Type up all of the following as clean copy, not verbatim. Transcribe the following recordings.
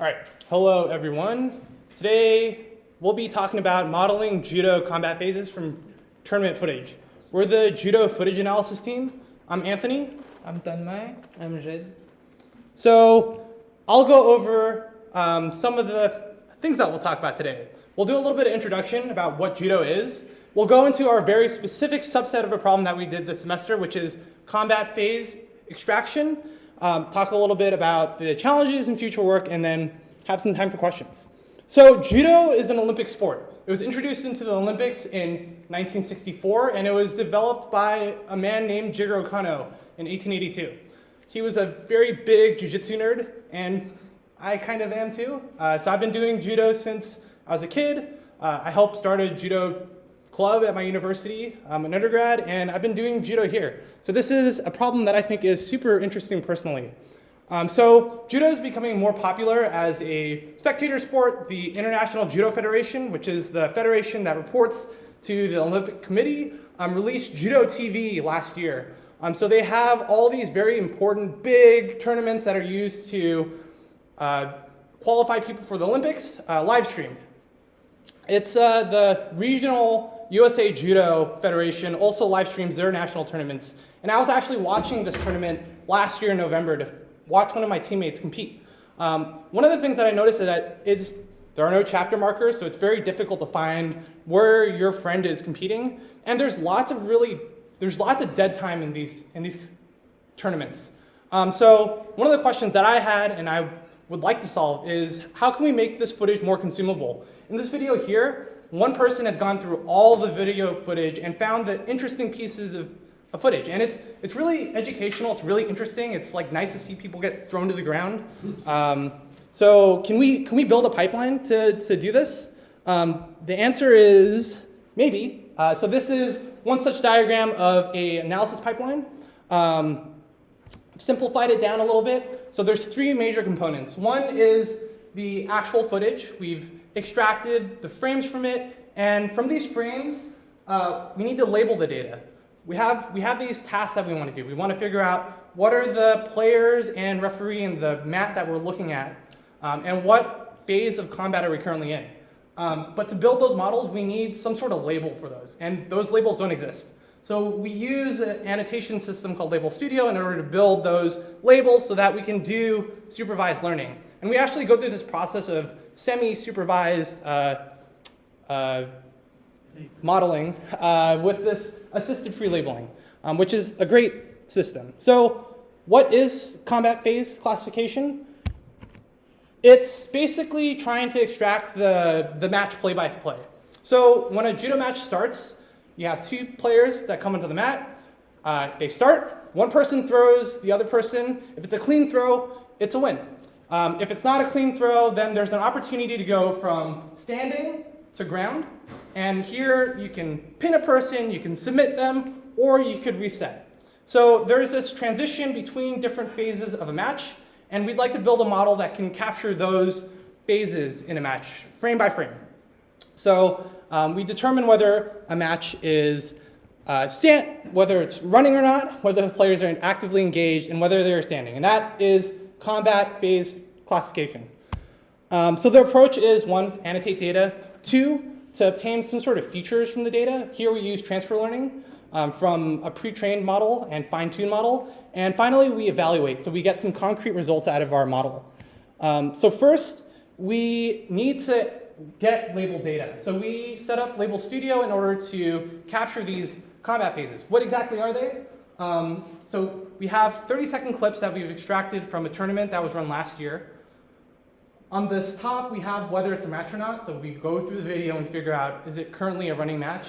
All right, hello everyone. Today we'll be talking about modeling judo combat phases from tournament footage. We're the judo footage analysis team. I'm Anthony. I'm Tanmay. I'm Jed. So I'll go over some of the things that we'll talk about today. We'll do a little bit of introduction about what judo is. We'll go into our very specific subset of a problem that we did this semester, which is combat phase extraction. Talk a little bit about the challenges in future work, and then have some time for questions. So judo is an Olympic sport. It was introduced into the Olympics in 1964, and it was developed by a man named Jigoro Kano in 1882. He was a very big jiu-jitsu nerd, and I kind of am too. So I've been doing judo since I was a kid. I helped start a judo club at my university, an undergrad, and I've been doing judo here. So this is a problem that I think is super interesting personally. So judo is becoming more popular as a spectator sport. The International Judo Federation, which is the federation that reports to the Olympic Committee, released Judo TV last year. So they have all these very important big tournaments that are used to qualify people for the Olympics, live streamed. It's the regional USA Judo Federation also live streams their national tournaments. And I was actually watching this tournament last year in November to watch one of my teammates compete. One of the things that I noticed is there are no chapter markers, so it's very difficult to find where your friend is competing. And there's lots of dead time in these tournaments. So one of the questions that I had and I would like to solve is how can we make this footage more consumable? In this video here, one person has gone through all the video footage and found the interesting pieces of footage. And it's really educational, it's really interesting. It's like nice to see people get thrown to the ground. So can we build a pipeline to do this? The answer is maybe. So this is one such diagram of an analysis pipeline. Simplified it down a little bit. So there's three major components. One is the actual footage. We've extracted the frames from it, and from these frames, we need to label the data. We have these tasks that we want to do. We want to figure out what are the players and referee and the mat that we're looking at, and what phase of combat are we currently in. But to build those models, we need some sort of label for those, and those labels don't exist. So we use an annotation system called Label Studio in order to build those labels so that we can do supervised learning. And we actually go through this process of semi-supervised modeling with this assisted pre-labeling, which is a great system. So what is combat phase classification? It's basically trying to extract the match play-by-play. So when a judo match starts, you have two players that come onto the mat. They start. One person throws the other person. If it's a clean throw, it's a win. If it's not a clean throw, then there's an opportunity to go from standing to ground. And here you can pin a person, you can submit them, or you could reset. So there's this transition between different phases of a match, and we'd like to build a model that can capture those phases in a match, frame by frame. So we determine whether a match is whether it's running or not, whether the players are actively engaged, and whether they're standing. And that is combat phase classification. So the approach is one, annotate data. Two, to obtain some sort of features from the data. Here we use transfer learning from a pre-trained model and fine-tuned model. And finally, we evaluate. So we get some concrete results out of our model. So first, we need to get labeled data. So we set up Label Studio in order to capture these combat phases. What exactly are they? So we have 30-second clips that we've extracted from a tournament that was run last year. On this top, we have whether it's a match or not. So we go through the video and figure out, is it currently a running match?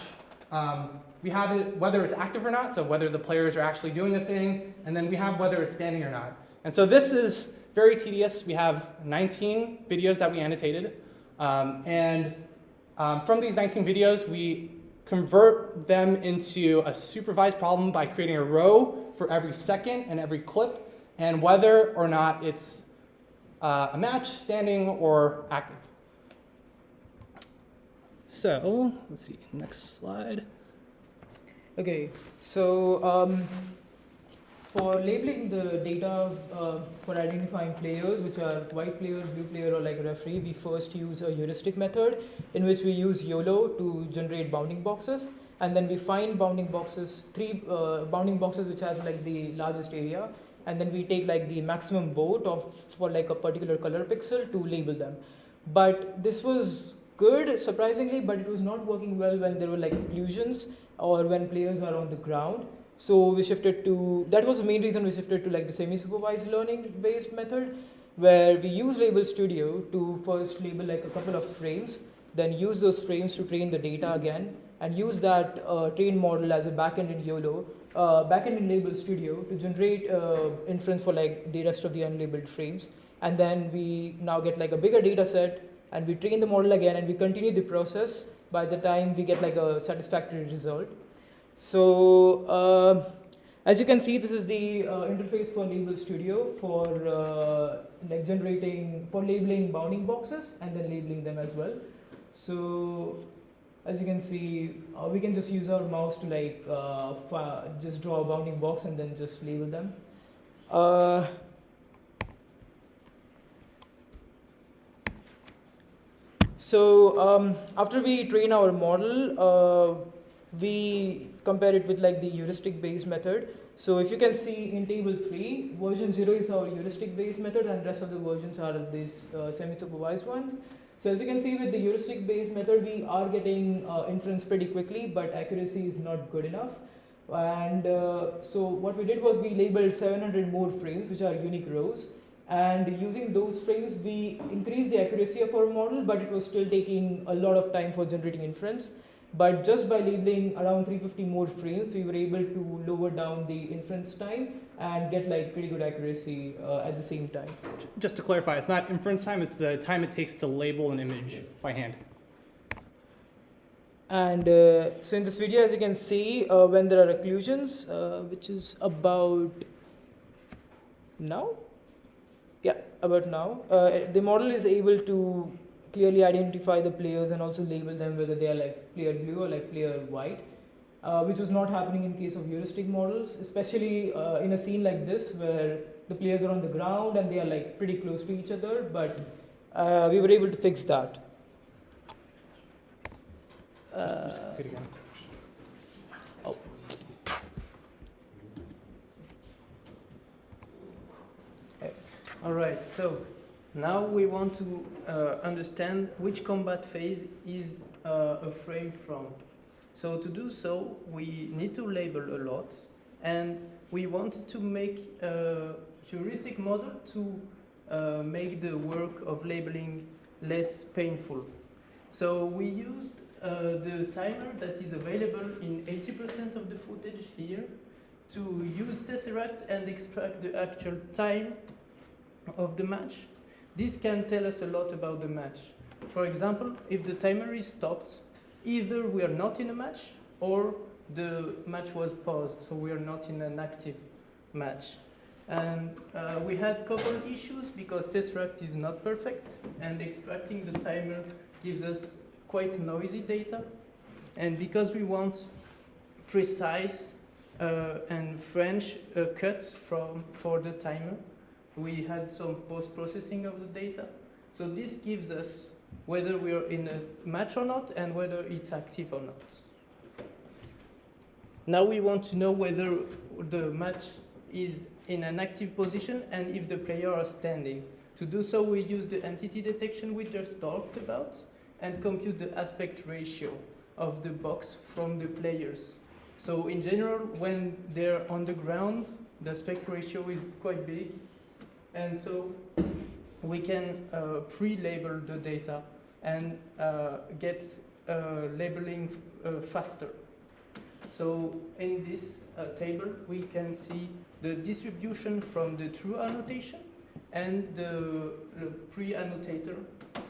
We have it whether it's active or not, so whether the players are actually doing the thing. And then we have whether it's standing or not. And so this is very tedious. We have 19 videos that we annotated. From these 19 videos, we convert them into a supervised problem by creating a row for every second and every clip, and whether or not it's a match, standing, or active. So let's see, next slide. Okay, so For labeling the data for identifying players, which are white player, blue player, or like a referee, we first use a heuristic method in which we use YOLO to generate bounding boxes, and then we find bounding boxes, three bounding boxes which has like the largest area, and then we take like the maximum vote for like a particular color pixel to label them. But this was good, surprisingly, but it was not working well when there were like occlusions or when players are on the ground. So we shifted to, that was the main reason we shifted to like the semi-supervised learning based method, where we use Label Studio to first label like a couple of frames, then use those frames to train the data again, and use that trained model as a backend in YOLO, backend in Label Studio to generate inference for like the rest of the unlabeled frames. And then we now get like a bigger data set, and we train the model again, and we continue the process by the time we get like a satisfactory result. So as you can see, this is the interface for Label Studio for like for labeling bounding boxes and then labeling them as well. So as you can see, we can just use our mouse to like just draw a bounding box and then just label them. So after we train our model, we compare it with like the heuristic based method. So if you can see in table 3, version 0 is our heuristic based method, and rest of the versions are this semi-supervised one. So as you can see with the heuristic based method, we are getting inference pretty quickly, but accuracy is not good enough. And so what we did was we labeled 700 more frames, which are unique rows. And using those frames, we increased the accuracy of our model, but it was still taking a lot of time for generating inference. But just by labeling around 350 more frames, we were able to lower down the inference time and get like pretty good accuracy at the same time. Just to clarify, it's not inference time, it's the time it takes to label an image by hand. And so in this video, as you can see, when there are occlusions, which is about now, about now, the model is able to clearly identify the players and also label them whether they are like player blue or like player white, which was not happening in case of heuristic models, especially in a scene like this where the players are on the ground and they are like pretty close to each other, but we were able to fix that. Just click it again. Oh. All right, so now we want to understand which combat phase is a frame from. So to do so, we need to label a lot, and we wanted to make a heuristic model to make the work of labeling less painful. So we used the timer that is available in 80% of the footage here to use Tesseract and extract the actual time of the match. This can tell us a lot about the match. For example, if the timer is stopped, either we are not in a match or the match was paused, so we are not in an active match. And we had a couple issues because Tesseract is not perfect, and extracting the timer gives us quite noisy data. And because we want precise and French cuts for the timer, we had some post-processing of the data. So this gives us whether we are in a match or not and whether it's active or not. Now we want to know whether the match is in an active position and if the players are standing. To do so, we use the entity detection we just talked about and compute the aspect ratio of the box from the players. So in general, when they're on the ground, the aspect ratio is quite big. And so we can pre-label the data and get labeling faster. So in this table, we can see the distribution from the true annotation and the pre-annotator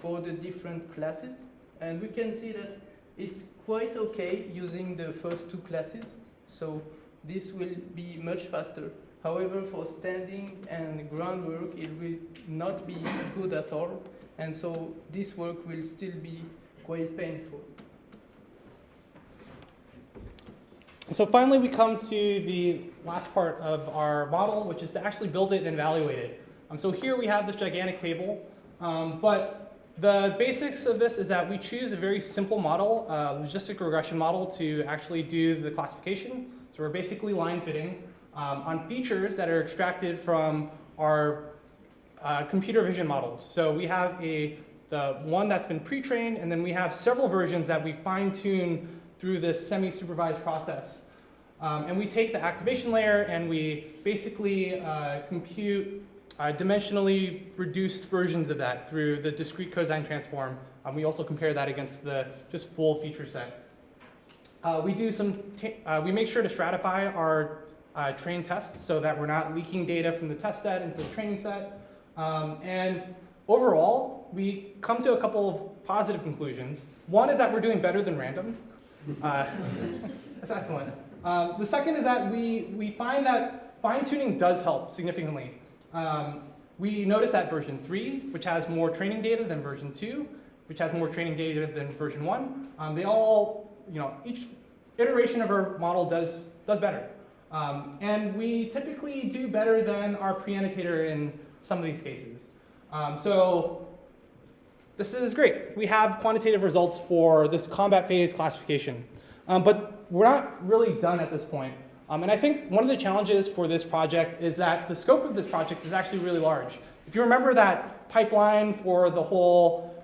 for the different classes. And we can see that it's quite okay using the first two classes. So this will be much faster. However, for standing and groundwork, it will not be good at all. And so this work will still be quite painful. So finally, we come to the last part of our model, which is to actually build it and evaluate it. So here we have this gigantic table, but the basics of this is that we choose a very simple model, logistic regression model, to actually do the classification. So we're basically line fitting on features that are extracted from our computer vision models. So we have the one that's been pre-trained, and then we have several versions that we fine-tune through this semi-supervised process. And we take the activation layer and we basically compute dimensionally reduced versions of that through the discrete cosine transform. We also compare that against the just full feature set. We make sure to stratify our train tests so that we're not leaking data from the test set into the training set. And overall, we come to a couple of positive conclusions. One is that we're doing better than random. That's excellent. The second is that we find that fine-tuning does help significantly. We notice that version 3, which has more training data than version 2, which has more training data than version 1, they all, each iteration of our model does better. And we typically do better than our pre-annotator in some of these cases. So this is great. We have quantitative results for this combat phase classification. But we're not really done at this point. And I think one of the challenges for this project is that the scope of this project is actually really large. If you remember that pipeline for the whole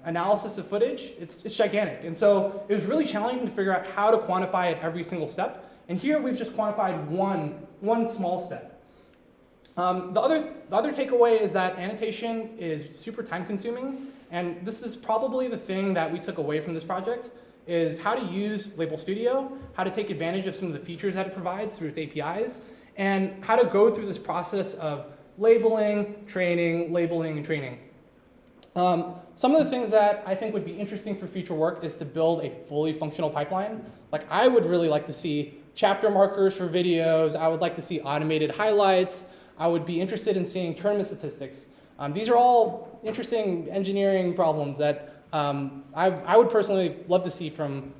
analysis of footage, it's gigantic. And so it was really challenging to figure out how to quantify it every single step. And here we've just quantified one small step. The other takeaway is that annotation is super time consuming. And this is probably the thing that we took away from this project, is how to use Label Studio, how to take advantage of some of the features that it provides through its APIs, and how to go through this process of labeling, labeling, and training. Some of the things that I think would be interesting for future work is to build a fully functional pipeline. Like, I would really like to see chapter markers for videos. I would like to see automated highlights. I would be interested in seeing tournament statistics. These are all interesting engineering problems that I would personally love to see from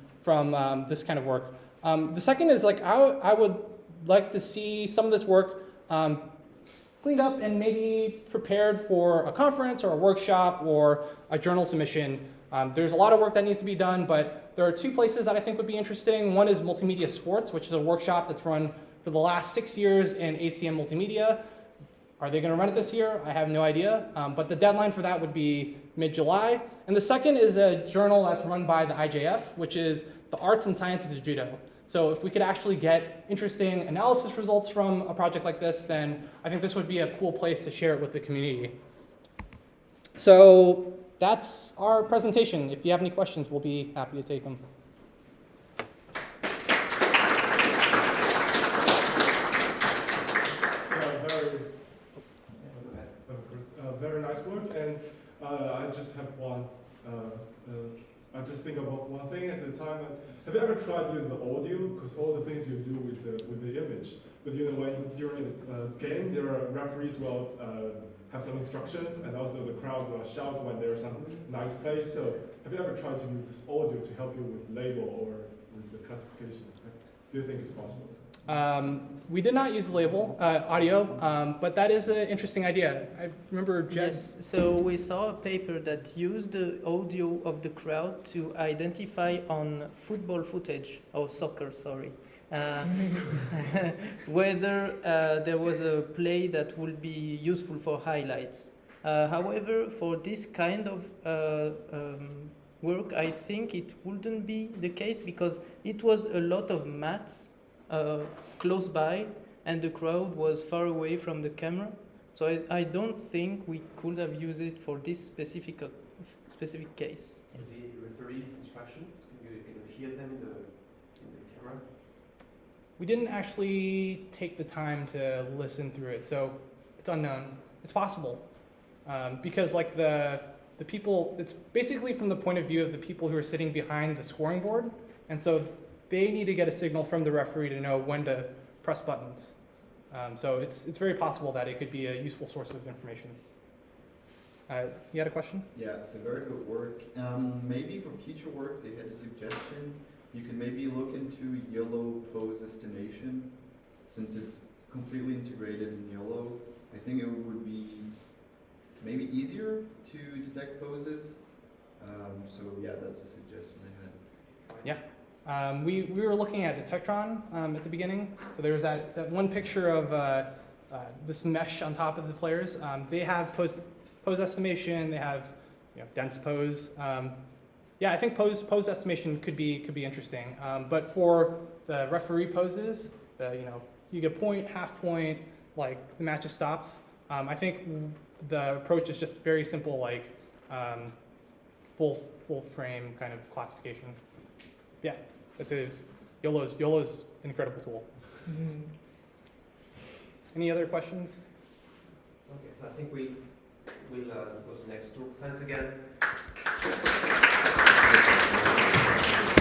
this kind of work. The second is, like, I would like to see some of this work cleaned up and maybe prepared for a conference or a workshop or a journal submission. There's a lot of work that needs to be done, but there are two places that I think would be interesting. One is Multimedia Sports, which is a workshop that's run for the last 6 years in ACM Multimedia. Are they going to run it this year? I have no idea, but the deadline for that would be mid-July. And the second is a journal that's run by the IJF, which is the Arts and Sciences of Judo. So if we could actually get interesting analysis results from a project like this, then I think this would be a cool place to share it with the community. So that's our presentation. If you have any questions, we'll be happy to take them. Very nice work, and I just have one. I just think about one thing at the time. Have you ever tried to use the audio? Because all the things you do with the image, but when during the game, there are referees will have some instructions, and also the crowd will shout when there's some nice plays. So have you ever tried to use this audio to help you with label or with the classification? Do you think it's possible? We did not use the label audio, but that is an interesting idea. I remember Jed. Yes, so we saw a paper that used the audio of the crowd to identify on football footage, or soccer, sorry, whether there was a play that would be useful for highlights. However, for this kind of work, I think it wouldn't be the case because it was a lot of maths close by, and the crowd was far away from the camera. So I don't think we could have used it for this specific case. The referee's instructions, can you hear them in the camera? We didn't actually take the time to listen through it, so it's unknown. It's possible, because like the people, it's basically from the point of view of the people who are sitting behind the scoring board, and so they need to get a signal from the referee to know when to press buttons. So it's very possible that it could be a useful source of information. You had a question? Yeah, it's a very good work. Maybe for future works, you had a suggestion you can maybe look into YOLO pose estimation, since it's completely integrated in YOLO. I think it would be maybe easier to detect poses. So yeah, that's a suggestion I had. Yeah. We were looking at Detectron at the beginning. So there was that one picture of this mesh on top of the players. They have pose estimation. They have dense pose. Yeah, I think pose estimation could be interesting. But for the referee poses, you get point, half point, like the match just stops. I think the approach is just very simple, like full frame kind of classification. Yeah, that's YOLO's an incredible tool. Mhm. Any other questions? Okay, so I think we'll go to the next talk. Thanks again.